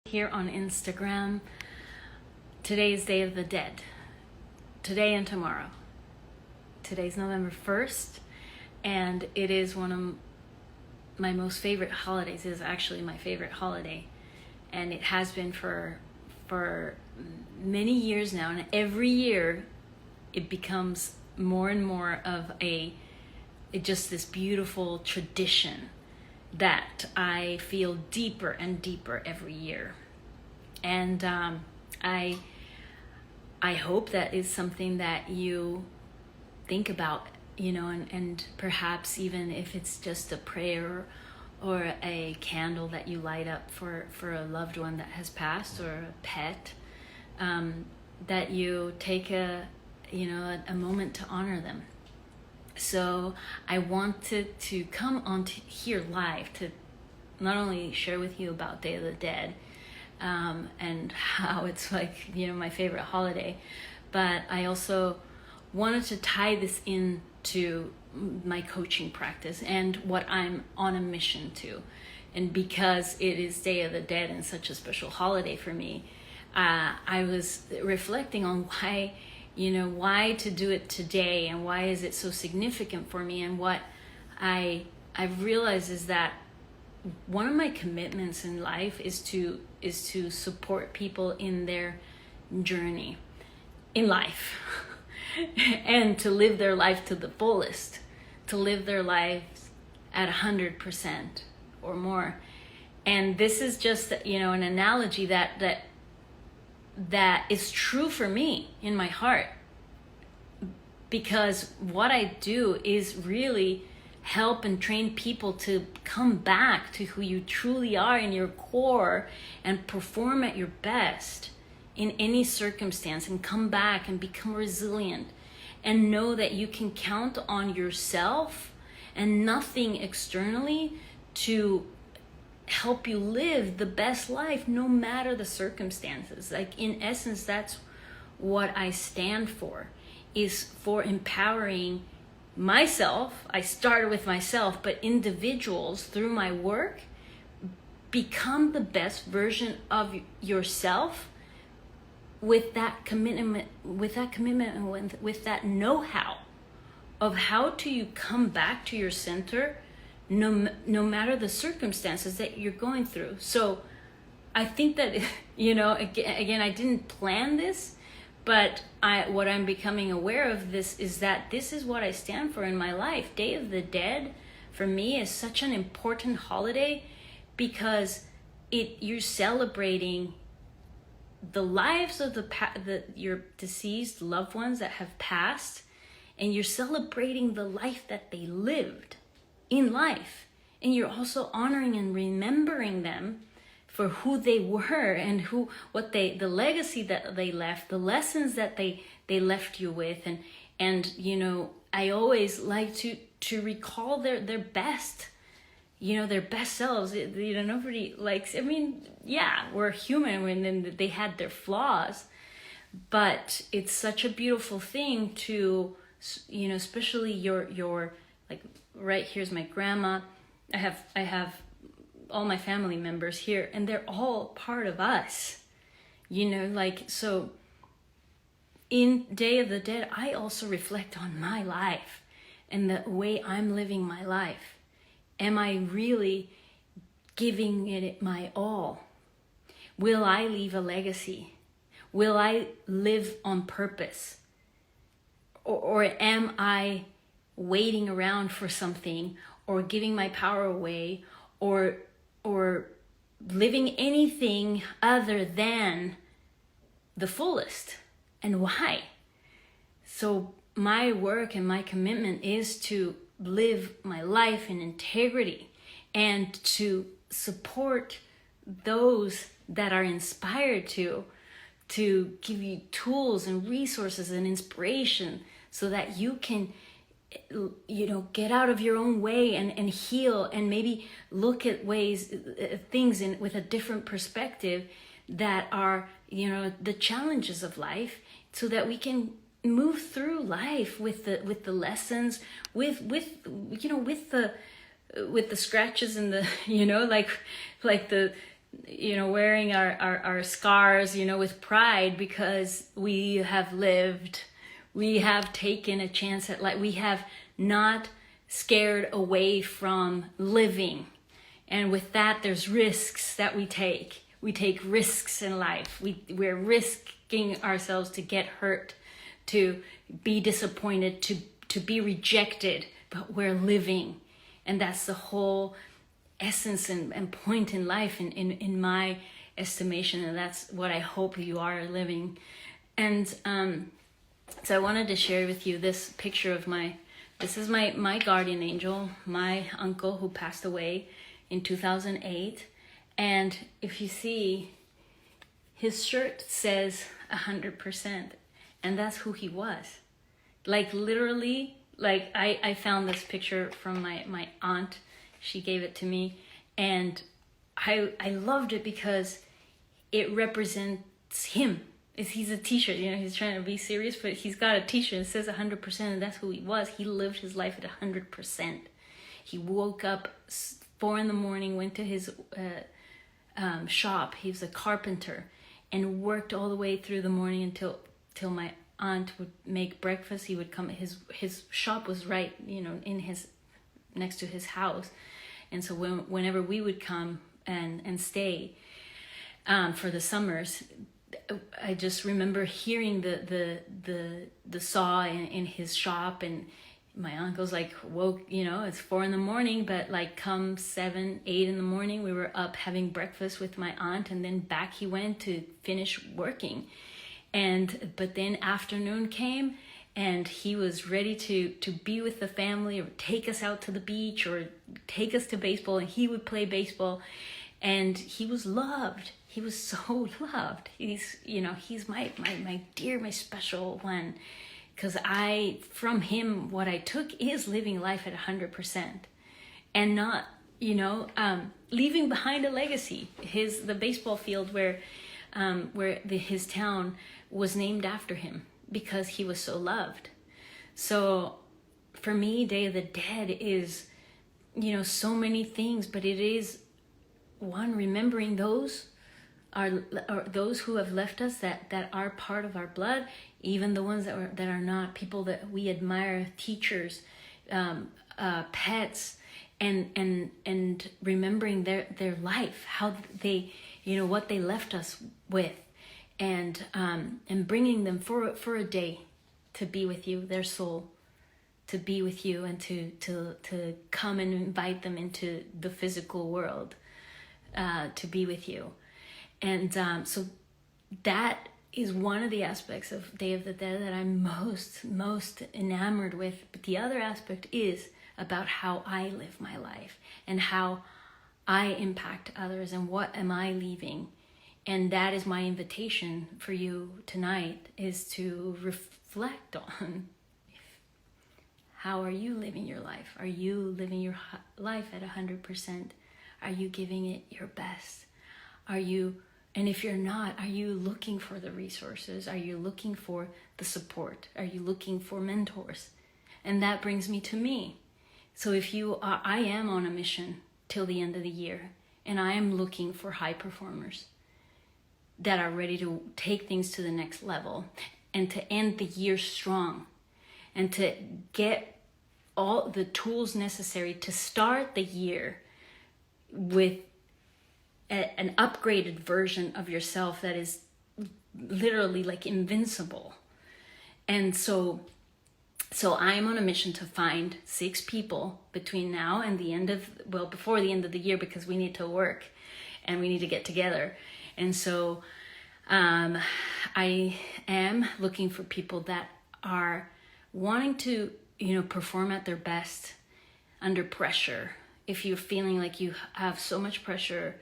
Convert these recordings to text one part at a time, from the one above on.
Here on Instagram. Today is Day of the Dead. Today and tomorrow. Today's November 1st, and it is one of my most favorite holidays. It is actually my favorite holiday, and it has been for many years now, and every year it becomes more and more of just this beautiful tradition that I feel deeper and deeper every year. And I hope that is something that you think about, and perhaps even if it's just a prayer or a candle that you light up for a loved one that has passed, or a pet, that you take a moment to honor them. So I wanted to come on here live to not only share with you about Day of the Dead, and how it's like, my favorite holiday, but I also wanted to tie this into my coaching practice and what I'm on a mission to. And because it is Day of the Dead and such a special holiday for me, I was reflecting on why to do it today, and why is it so significant for me. And what I've realized is that one of my commitments in life is to support people in their journey in life and to live their life to the fullest, to live their lives at 100% or more. And this is just an analogy that is true for me in my heart, because what I do is really help and train people to come back to who you truly are in your core and perform at your best in any circumstance, and come back and become resilient and know that you can count on yourself and nothing externally to help you live the best life no matter the circumstances. Like, in essence, that's what I stand for, is for empowering myself. I started with myself, but individuals through my work become the best version of yourself with that commitment, and with that know-how of how do you come back to your center no matter the circumstances that you're going through. So I think that, again, I didn't plan this, but what I'm becoming aware of this is that this is what I stand for in my life. Day of the Dead for me is such an important holiday, because you're celebrating the lives of your deceased loved ones that have passed, and you're celebrating the life that they lived in life, and you're also honoring and remembering them for who they were, and the legacy that they left, the lessons that they left you with. And I always like to recall their best, their best selves. Nobody likes, we're human, and they had their flaws, but it's such a beautiful thing to, especially your like, right here's my grandma. I have all my family members here, and they're all part of us, so in Day of the Dead, I also reflect on my life and the way I'm living my life. Am I really giving it my all? Will I leave a legacy? Will I live on purpose? Or am I waiting around for something, or giving my power away, or living anything other than the fullest? And why? So my work and my commitment is to live my life in integrity, and to support those that are inspired to give you tools and resources and inspiration, so that you can get out of your own way and heal, and maybe look at things with a different perspective that are, the challenges of life, so that we can move through life with the lessons, with the scratches and the, like the wearing our scars, with pride, because we have lived, we have taken a chance at life, we have not scared away from living. And with that, there's risks that we take. We take risks in life. We're risking ourselves to get hurt, to be disappointed, to be rejected, but we're living. And that's the whole essence and point in life in my estimation, and that's what I hope you are living. And so I wanted to share with you this picture of this is my guardian angel, my uncle who passed away in 2008. And if you see, his shirt says 100%, and that's who he was. Like literally, like I found this picture from my aunt. She gave it to me, and I loved it because it represents him. He's a t-shirt, he's trying to be serious, but he's got a t-shirt that says 100%, and that's who he was. He lived his life at 100%. He woke up 4 a.m, went to his shop. He was a carpenter, and worked all the way through the morning until my aunt would make breakfast. He would come. His shop was right, next to his house, and so whenever we would come and stay for the summers, I just remember hearing the saw in his shop, and my uncle's like woke, it's 4 a.m, but like come 7, 8 a.m, we were up having breakfast with my aunt, and then back he went to finish working. But then afternoon came, and he was ready to be with the family, or take us out to the beach, or take us to baseball, and he would play baseball. And he was loved. He was so loved. He's my dear, my special one. Because from him, what I took is living life at 100%. And not, leaving behind a legacy. The baseball field where his town was named after him, because he was so loved. So for me, Day of the Dead is, so many things, but it is one, remembering those those who have left us, that are part of our blood, even the ones that are not, people that we admire, teachers, pets, and remembering their life, how they, what they left us with, and bringing them for a day to be with you, their soul, to be with you, and to come and invite them into the physical world, to be with you. And so that is one of the aspects of Day of the Dead that I'm most enamored with. But the other aspect is about how I live my life, and how I impact others, and what am I leaving. And that is my invitation for you tonight, is to reflect on, how are you living your life? Are you living your life at 100%? Are you giving it your best? And if you're not, are you looking for the resources? Are you looking for the support? Are you looking for mentors? And that brings me to me. So if I am on a mission till the end of the year, and I am looking for high performers that are ready to take things to the next level, and to end the year strong, and to get all the tools necessary to start the year with an upgraded version of yourself that is literally like invincible. And so I'm on a mission to find 6 people between now and before the end of the year, because we need to work and we need to get together. And so I am looking for people that are wanting to, perform at their best under pressure. If you're feeling like you have so much pressure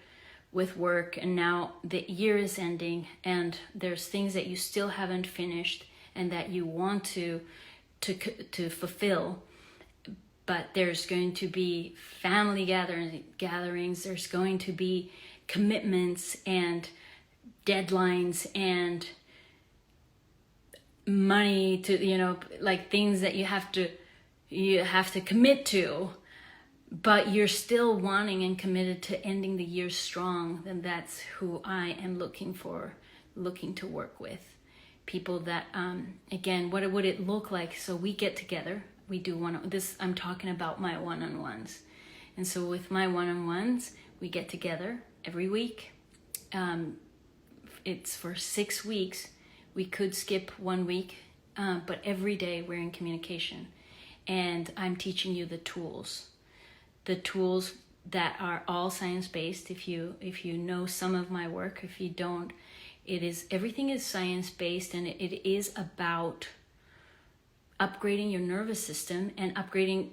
with work, and now the year is ending, and there's things that you still haven't finished and that you want to fulfill, but there's going to be family gatherings, there's going to be commitments and deadlines and money to, like things that you have to commit to. but you're still wanting and committed to ending the year strong, then that's who I am looking to work with. People that, again, what would it look like? So we get together, we do I'm talking about my one-on-ones. And so with my one-on-ones, we get together every week. It's for 6 weeks. We could skip 1 week, but every day we're in communication. And I'm teaching you the tools that are all science-based. If you know some of my work, if you don't, everything is science-based, and it is about upgrading your nervous system and upgrading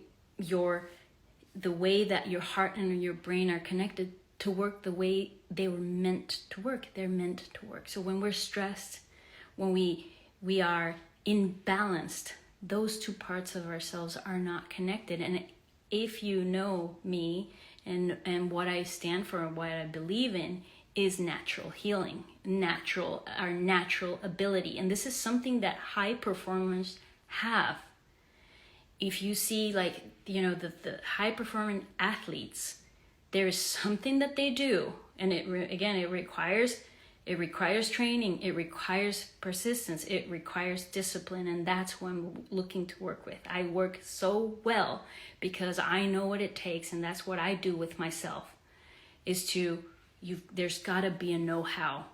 the way that your heart and your brain are connected to work the way they were meant to work. They're meant to work. So when we're stressed, when we are imbalanced, those two parts of ourselves are not connected. And if you know me and what I stand for and what I believe in is natural healing, our natural ability. And this is something that high performers have. If you see the high performing athletes, there is something that they do, and it requires training, it requires persistence, it requires discipline, and that's what I'm looking to work with. I work so well because I know what it takes, and that's what I do with myself, there's gotta be a know-how.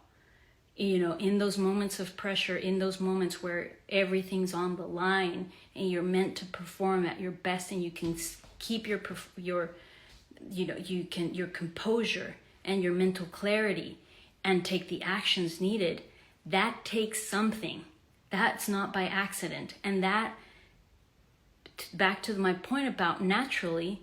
In those moments of pressure, in those moments where everything's on the line and you're meant to perform at your best, and you can keep your composure and your mental clarity and take the actions needed, that takes something. That's not by accident. And that, back to my point about naturally,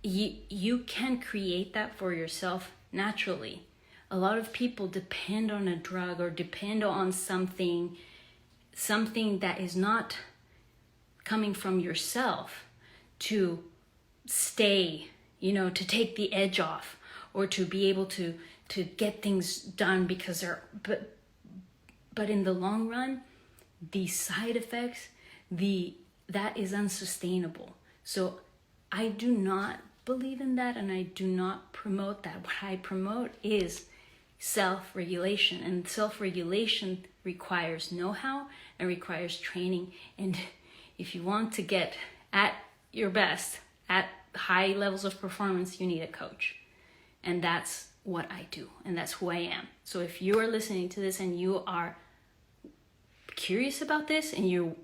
you can create that for yourself naturally. A lot of people depend on a drug or depend on something that is not coming from yourself to stay, to take the edge off, or to be able to get things done because but in the long run, the side effects, that is unsustainable. So I do not believe in that, and I do not promote that. What I promote is self-regulation, and self-regulation requires know-how and requires training. And if you want to get at your best, at high levels of performance, you need a coach. And that's what I do, and that's who I am. So if you are listening to this and you are curious about this, and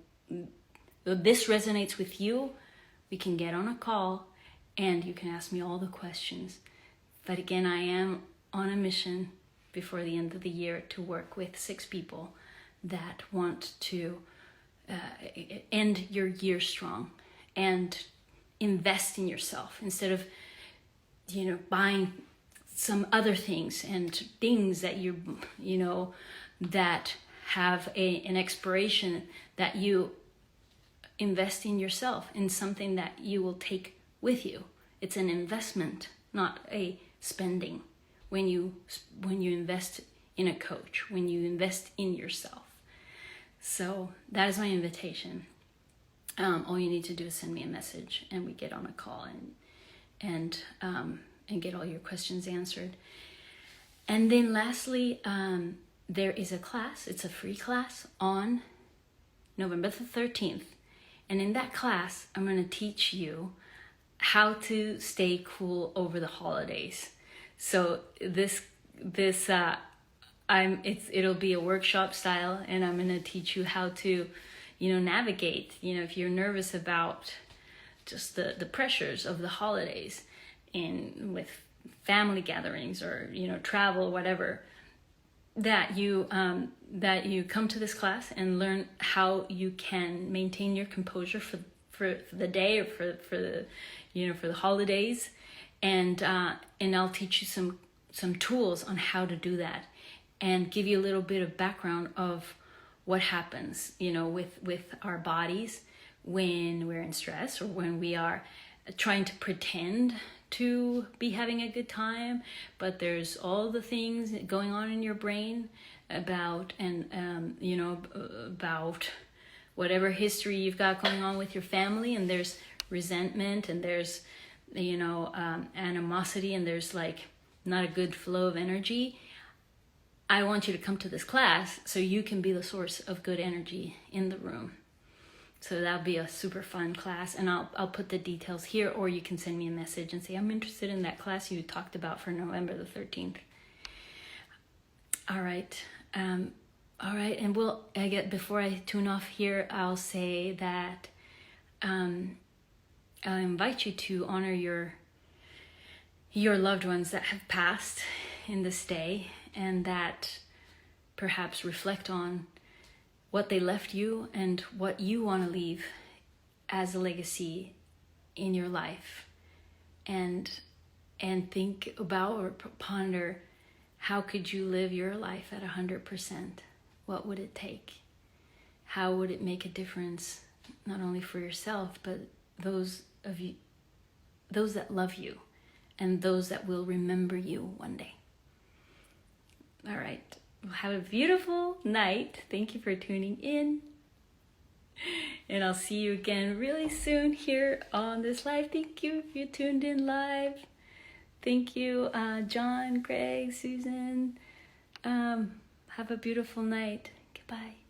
this resonates with you, we can get on a call and you can ask me all the questions. But again, I am on a mission before the end of the year to work with 6 people that want to end your year strong and invest in yourself instead of buying some other things and things that that have an expiration, that you invest in yourself, in something that you will take with you. It's an investment, not a spending. When you invest in a coach, when you invest in yourself. So that is my invitation. All you need to do is send me a message, and we get on a call and get all your questions answered. And then lastly, there is a class. It's a free class on November the 13th. And in that class, I'm going to teach you how to stay cool over the holidays. So it'll be a workshop style, and I'm going to teach you how to, navigate, if you're nervous about just the pressures of the holidays with family gatherings or, travel, whatever, that you come to this class and learn how you can maintain your composure for the day or for the, for the holidays. And I'll teach you some tools on how to do that, and give you a little bit of background of what happens, with our bodies when we're in stress, or when we are trying to pretend to be having a good time, but there's all the things going on in your brain about whatever history you've got going on with your family, and there's resentment, and there's animosity and there's like not a good flow of energy, I want you to come to this class so you can be the source of good energy in the room. So that'll be a super fun class, and I'll put the details here, or you can send me a message and say, I'm interested in that class you talked about for November the 13th. All right. And before I tune off here, I'll say that I'll invite you to honor your loved ones that have passed in this day, and that perhaps reflect on what they left you and what you want to leave as a legacy in your life, and think about or ponder, how could you live your life at 100%? What would it take? How would it make a difference, not only for yourself, but those that love you and those that will remember you one day? All right. Well, have a beautiful night. Thank you for tuning in. And I'll see you again really soon here on this live. Thank you if you tuned in live. Thank you, John, Greg, Susan. Have a beautiful night. Goodbye.